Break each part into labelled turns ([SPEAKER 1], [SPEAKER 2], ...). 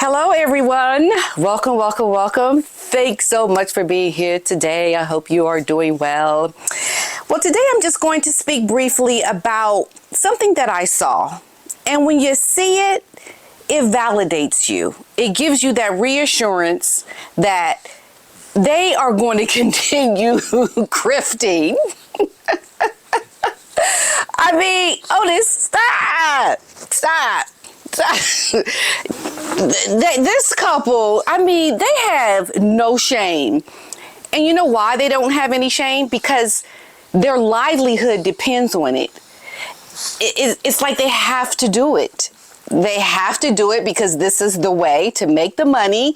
[SPEAKER 1] Hello, everyone. Welcome, welcome, welcome. Thanks so much for being here today. I hope you are doing well. Well, today I'm just going to speak briefly about something that I saw. And when you see it, it validates you. It gives you that reassurance that they are going to continue grifting. I mean, Otis, stop. This couple, I mean, they have no shame. And you know why they don't have any shame? Because their livelihood depends on it. It's like they have to do it. They have to do it because this is the way to make the money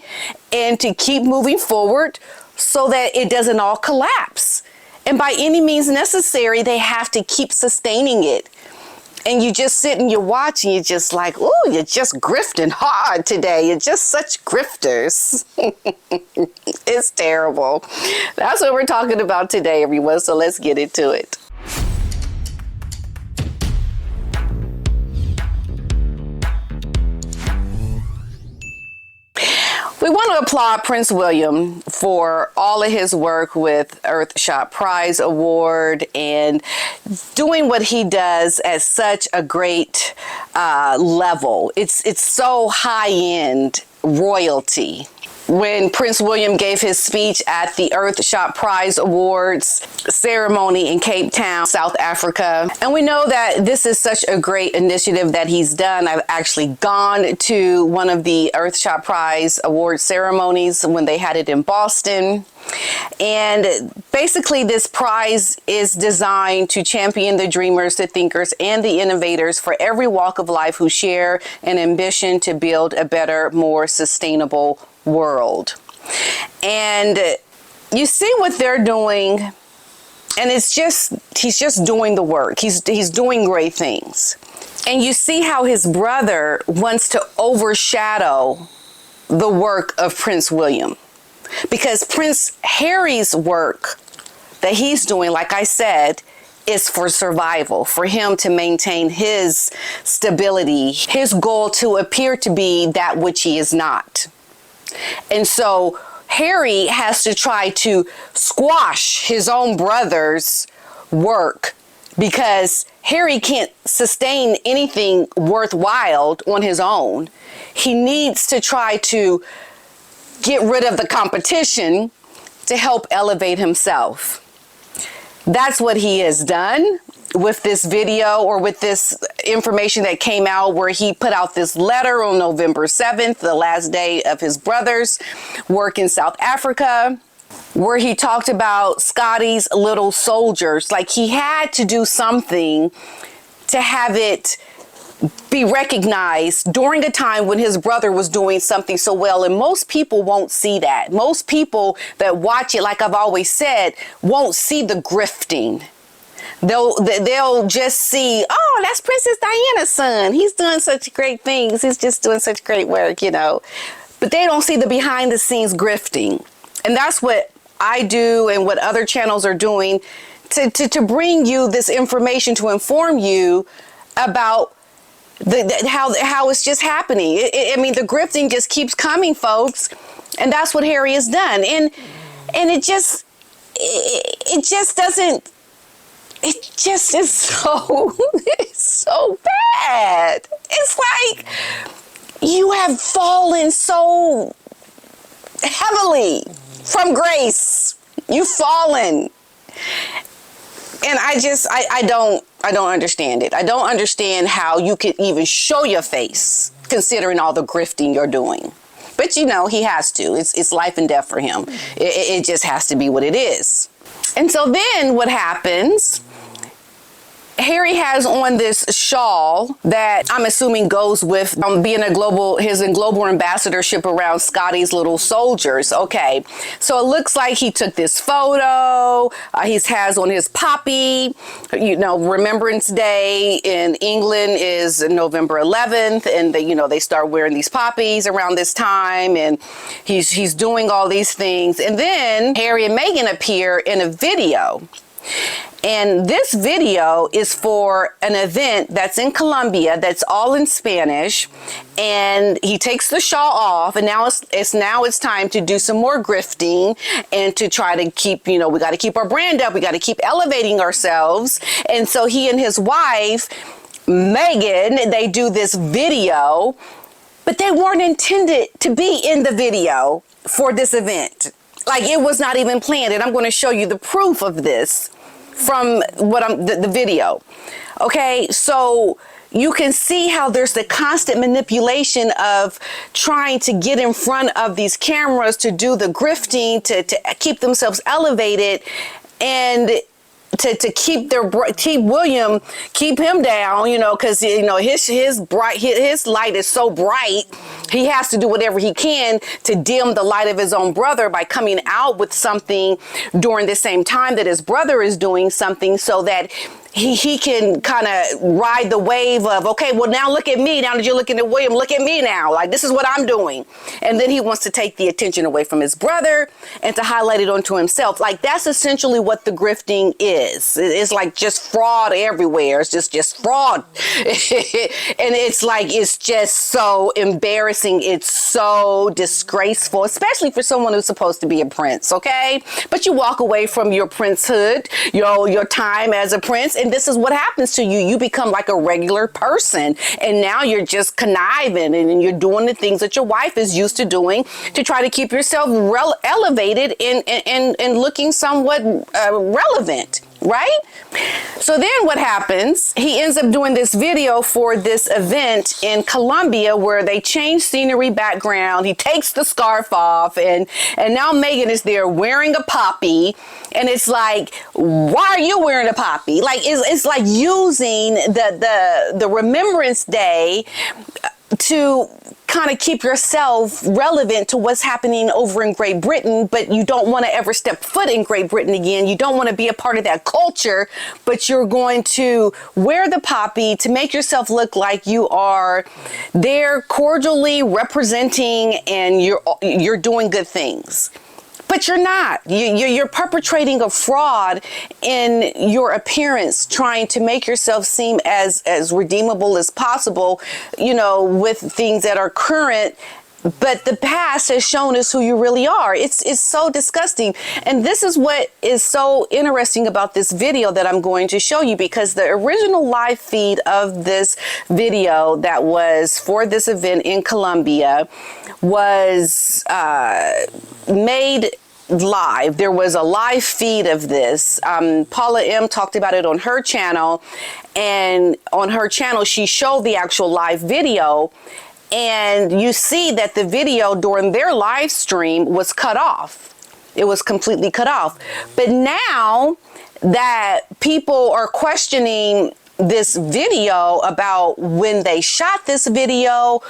[SPEAKER 1] and to keep moving forward so that it doesn't all collapse. And by any means necessary, they have to keep sustaining it. And you just sit and you watch and you're just like, ooh, you're just grifting hard today. You're just such grifters. It's terrible. That's what we're talking about today, everyone. So let's get into it. We want to applaud Prince William for all of his work with Earthshot Prize Award and doing what he does at such a great level. It's so high-end royalty. When Prince William gave his speech at the Earthshot Prize Awards ceremony in Cape Town, South Africa. And we know that this is such a great initiative that he's done. I've actually gone to one of the Earthshot Prize Award ceremonies when they had it in Boston. And basically this prize is designed to champion the dreamers, the thinkers, and the innovators for every walk of life who share an ambition to build a better, more sustainable world. And you see what they're doing, and he's just doing the work. He's doing great things. And you see how his brother wants to overshadow the work of Prince William. Because Prince Harry's work that he's doing, like I said, is for survival, for him to maintain his stability, his goal to appear to be that which he is not. And so Harry has to try to squash his own brother's work because Harry can't sustain anything worthwhile on his own. He needs to try to get rid of the competition to help elevate himself. That's what he has done with this video, or with this information that came out, where he put out this letter on November 7th, the last day of his brother's work in South Africa, where he talked about Scotty's little soldiers. Like, he had to do something to have it be recognized during a time when his brother was doing something so well. And most people won't see that. Most people that watch it, like I've always said, won't see the grifting. They'll just see, oh, that's Princess Diana's son. He's doing such great things. He's just doing such great work, you know. But they don't see the behind the scenes grifting. And that's what I do and what other channels are doing to bring you this information, to inform you about how it's just happening. I mean, the grifting just keeps coming, folks. And that's what Harry has done. And it just doesn't. It just is so, it's so bad. It's like you have fallen so heavily from grace. You've fallen. And I don't understand it. I don't understand how you could even show your face considering all the grifting you're doing. But you know, he has to. It's life and death for him. It just has to be what it is. And so then what happens, Harry has on this shawl that I'm assuming goes with being his global ambassadorship around Scotty's little soldiers. Okay, so it looks like he took this photo. He has on his poppy. You know, Remembrance Day in England is November 11th, and they start wearing these poppies around this time, and he's doing all these things. And then Harry and Meghan appear in a video. And this video is for an event that's in Colombia that's all in Spanish. And he takes the shawl off, and now it's time to do some more grifting and to try to keep, we got to keep our brand up. We got to keep elevating ourselves. And so he and his wife, Meghan, they do this video, but they weren't intended to be in the video for this event. Like, it was not even planned. And I'm going to show you the proof of this from the video. Okay, so you can see how there's the constant manipulation of trying to get in front of these cameras to do the grifting, to keep themselves elevated, and to keep William, keep him down, because his light is so bright. He has to do whatever he can to dim the light of his own brother by coming out with something during the same time that his brother is doing something, so that he can kind of ride the wave of, okay, well, now look at me. Now that you're looking at William, look at me now. Like, this is what I'm doing. And then he wants to take the attention away from his brother and to highlight it onto himself. Like, that's essentially what the grifting is. It's like just fraud everywhere. It's just fraud. And it's just so embarrassing. It's so disgraceful, especially for someone who's supposed to be a prince, okay? But you walk away from your princehood, your time as a prince, and this is what happens to you. You become like a regular person, and now you're just conniving and you're doing the things that your wife is used to doing to try to keep yourself elevated and looking somewhat relevant. Right? So then what happens? He ends up doing this video for this event in Colombia where they change scenery background. He takes the scarf off, and now Meghan is there wearing a poppy. And it's like, why are you wearing a poppy? Like, it's like using the Remembrance Day to kind of keep yourself relevant to what's happening over in Great Britain, but you don't want to ever step foot in Great Britain again. You don't want to be a part of that culture, but you're going to wear the poppy to make yourself look like you are there cordially representing and you're doing good things. But you're not. You're perpetrating a fraud in your appearance, trying to make yourself seem as redeemable as possible, with things that are current. But the past has shown us who you really are. It's so disgusting. And this is what is so interesting about this video that I'm going to show you, because the original live feed of this video that was for this event in Colombia was made live. There was a live feed of this. Paula M talked about it on her channel, and on her channel she showed the actual live video, and you see that the video during their live stream was cut off. It was completely cut off. But now that people are questioning this video about when they shot this video,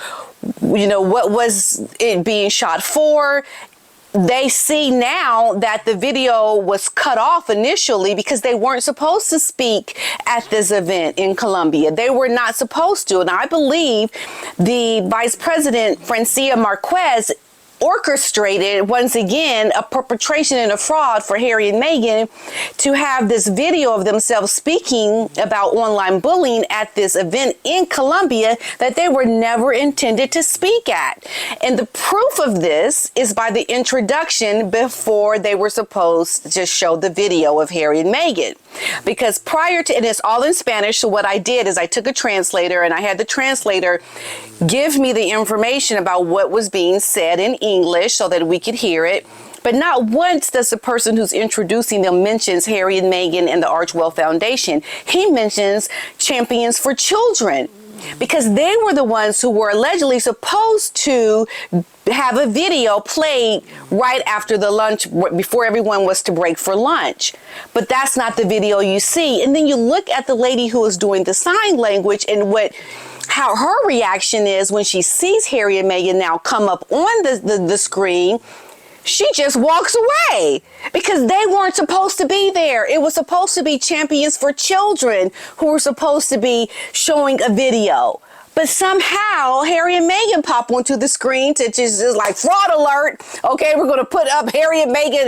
[SPEAKER 1] what was it being shot for, they see now that the video was cut off initially because they weren't supposed to speak at this event in Colombia. They were not supposed to. And I believe the Vice President, Francia Marquez, orchestrated once again a perpetration and a fraud for Harry and Meghan to have this video of themselves speaking about online bullying at this event in Colombia that they were never intended to speak at. And the proof of this is by the introduction before they were supposed to show the video of Harry and Meghan. Because prior to, and it's all in Spanish, so what I did is I took a translator and I had the translator give me the information about what was being said in English so that we could hear it. But not once does the person who's introducing them mentions Harry and Meghan and the Archwell Foundation. He mentions Champions for Children, because they were the ones who were allegedly supposed to have a video played right after the lunch, before everyone was to break for lunch. But that's not the video you see. And then you look at the lady who is doing the sign language and how her reaction is when she sees Harry and Meghan now come up on the screen. She just walks away because they weren't supposed to be there. It was supposed to be Champions for Children who were supposed to be showing a video. But somehow Harry and Meghan pop onto the screen to just like fraud alert. Okay, we're going to put up Harry and Meghan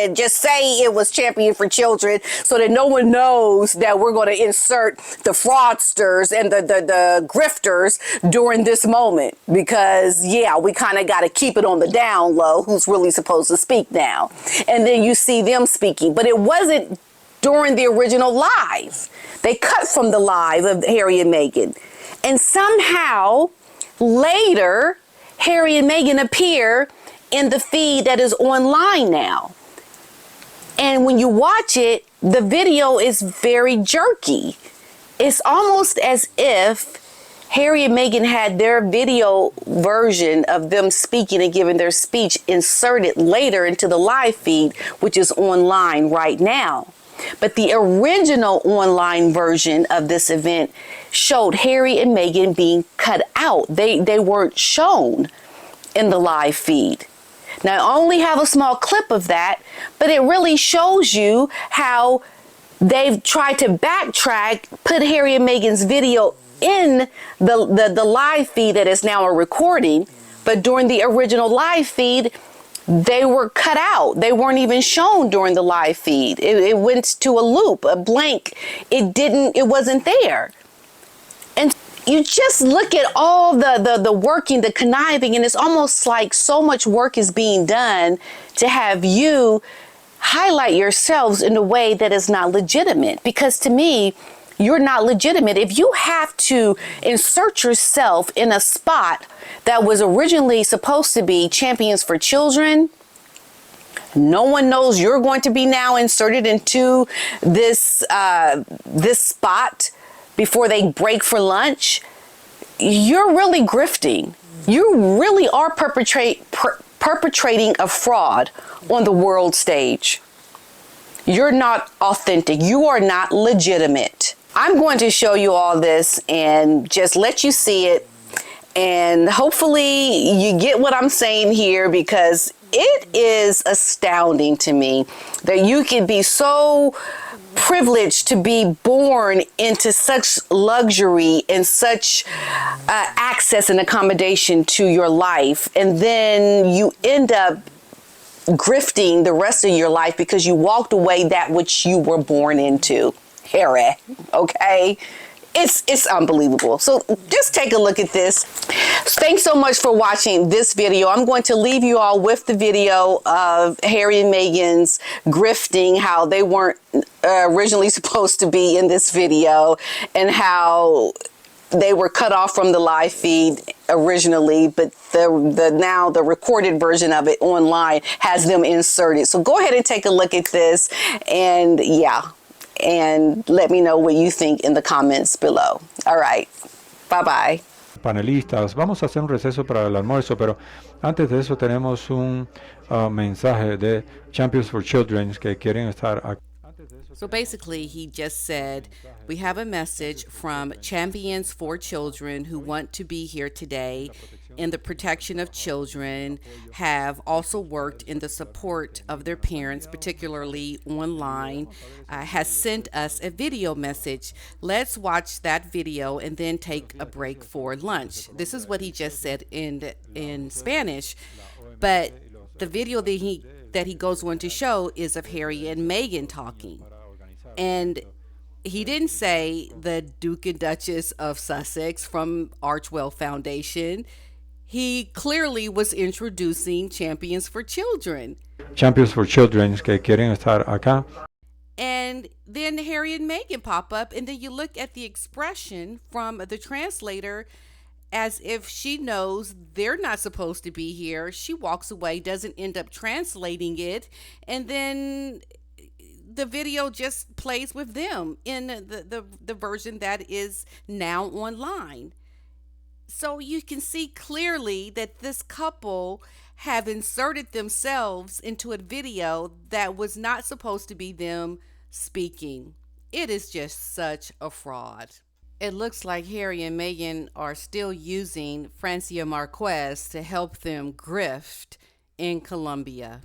[SPEAKER 1] and just say it was Champion for Children so that no one knows that we're going to insert the fraudsters and the grifters during this moment. Because, yeah, we kind of got to keep it on the down low who's really supposed to speak now. And then you see them speaking. But it wasn't during the original live. They cut from the live of Harry and Meghan. And somehow, later, Harry and Meghan appear in the feed that is online now. And when you watch it, the video is very jerky. It's almost as if Harry and Meghan had their video version of them speaking and giving their speech inserted later into the live feed, which is online right now. But the original online version of this event showed Harry and Meghan being cut out. They weren't shown in the live feed. Now, I only have a small clip of that, but it really shows you how they've tried to backtrack, put Harry and Meghan's video in the live feed that is now a recording. But during the original live feed, they were cut out. They weren't even shown during the live feed. It went to a loop, a blank. It wasn't there. And you just look at all the working, the conniving, and it's almost like so much work is being done to have you highlight yourselves in a way that is not legitimate. Because to me, you're not legitimate. If you have to insert yourself in a spot that was originally supposed to be Champions for Children, no one knows you're going to be now inserted into this spot before they break for lunch. You're really grifting. You really are perpetrating a fraud on the world stage. You're not authentic. You are not legitimate. I'm going to show you all this and just let you see it. And hopefully you get what I'm saying here, because it is astounding to me that you can be so privileged to be born into such luxury and such access and accommodation to your life. And then you end up grifting the rest of your life because you walked away that which you were born into. Harry, okay? It's unbelievable. So just take a look at this. Thanks so much for watching this video. I'm going to leave you all with the video of Harry and Meghan's grifting, how they weren't originally supposed to be in this video, and how they were cut off from the live feed originally, but now the recorded version of it online has them inserted. So go ahead and take a look at this, and yeah, and let me know what you think in the comments below. All right, bye bye.
[SPEAKER 2] Panelistas, vamos a hacer un receso para el almuerzo, pero antes de eso tenemos un mensaje de Champions for Children que quieren estar aquí.
[SPEAKER 3] So basically, he just said, we have a message from Champions for Children who want to be here today in the protection of children, have also worked in the support of their parents, particularly online, has sent us a video message. Let's watch that video and then take a break for lunch. This is what he just said in Spanish, but the video that he goes on to show is of Harry and Meghan talking. And he didn't say the Duke and Duchess of Sussex from Archwell Foundation. He clearly was introducing Champions for Children.
[SPEAKER 2] Champions for Children que quieren estar acá.
[SPEAKER 3] And then Harry and Meghan pop up, and then you look at the expression from the translator as if she knows they're not supposed to be here. She walks away, doesn't end up translating it, and then the video just plays with them in the version that is now online. So you can see clearly that this couple have inserted themselves into a video that was not supposed to be them speaking. It is just such a fraud. It looks like Harry and Meghan are still using Francia Marquez to help them grift in Colombia.